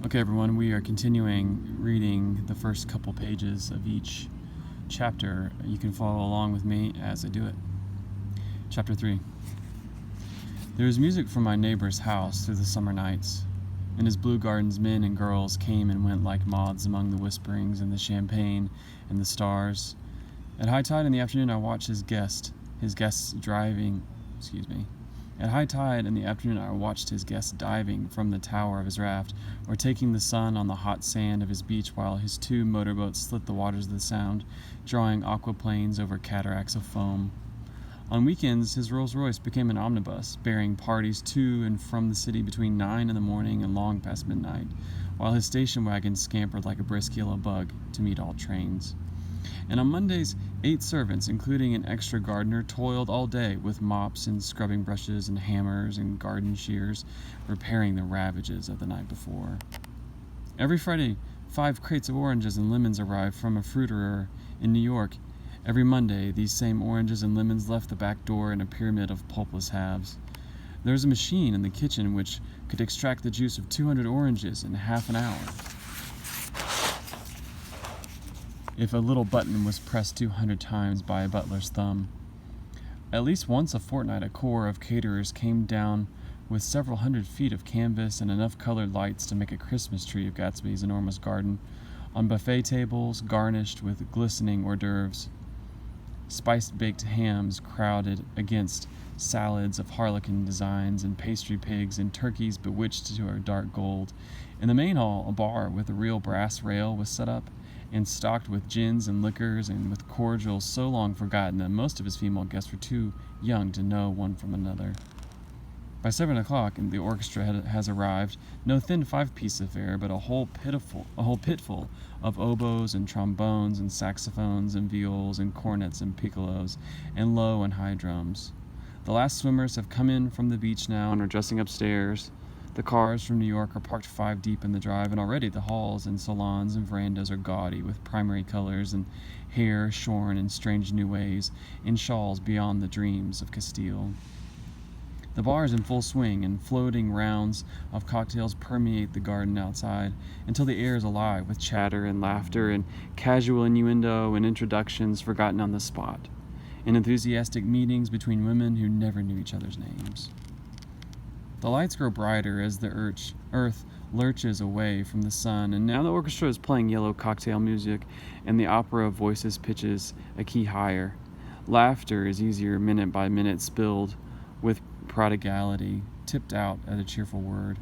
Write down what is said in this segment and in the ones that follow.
Okay, everyone, we are continuing reading the first couple pages of each chapter. You can follow along with me as I do it. Chapter 3. There was music from my neighbor's house through the summer nights. In his blue gardens, men and girls came and went like moths among the whisperings and the champagne and the stars. At high tide in the afternoon, I watched his guests diving from the tower of his raft, or taking the sun on the hot sand of his beach while his two motorboats slit the waters of the Sound, drawing aquaplanes over cataracts of foam. On weekends, his Rolls-Royce became an omnibus, bearing parties to and from the city between 9 in the morning and long past midnight, while his station wagon scampered like a brisk yellow bug to meet all trains. And on Mondays, 8 servants, including an extra gardener, toiled all day with mops and scrubbing brushes and hammers and garden shears, repairing the ravages of the night before. Every Friday, 5 crates of oranges and lemons arrived from a fruiterer in New York. Every Monday, these same oranges and lemons left the back door in a pyramid of pulpless halves. There was a machine in the kitchen which could extract the juice of 200 oranges in half an hour, if a little button was pressed 200 times by a butler's thumb. At least once a fortnight, a corps of caterers came down with several hundred feet of canvas and enough colored lights to make a Christmas tree of Gatsby's enormous garden, on buffet tables garnished with glistening hors d'oeuvres. Spiced baked hams crowded against salads of harlequin designs and pastry pigs and turkeys bewitched to our dark gold. In the main hall, a bar with a real brass rail was set up, and stocked with gins and liquors and with cordials so long forgotten that most of his female guests were too young to know one from another. By 7 o'clock, the orchestra has arrived, no thin 5-piece affair, but a whole pitful of oboes and trombones and saxophones and viols and cornets and piccolos and low and high drums. The last swimmers have come in from the beach now and are dressing upstairs. The cars from New York are parked 5 deep in the drive, and already the halls and salons and verandas are gaudy with primary colors and hair shorn in strange new ways, in shawls beyond the dreams of Castile. The bar is in full swing, and floating rounds of cocktails permeate the garden outside, until the air is alive with chatter and laughter and casual innuendo and introductions forgotten on the spot, and enthusiastic meetings between women who never knew each other's names. The lights grow brighter as the earth lurches away from the sun, and now the orchestra is playing yellow cocktail music, and the opera of voices pitches a key higher. Laughter is easier minute by minute, spilled with prodigality, tipped out at a cheerful word.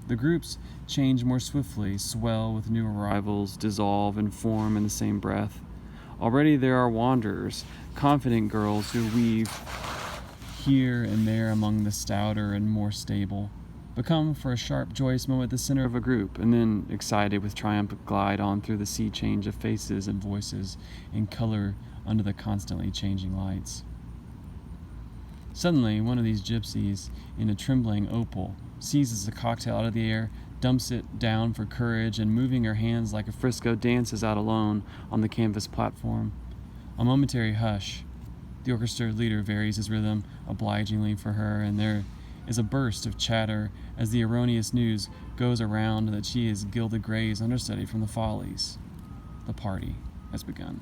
The groups change more swiftly, swell with new arrivals, dissolve and form in the same breath. Already there are wanderers, confident girls who weave here and there among the stouter and more stable, become for a sharp, joyous moment the center of a group, and then, excited with triumph, glide on through the sea change of faces and voices in color under the constantly changing lights. Suddenly, one of these gypsies, in a trembling opal, seizes a cocktail out of the air, dumps it down for courage, and moving her hands like a frisco, dances out alone on the canvas platform. A momentary hush. The orchestra leader varies his rhythm obligingly for her, and there is a burst of chatter as the erroneous news goes around that she is Gilda Gray's understudy from the Follies. The party has begun.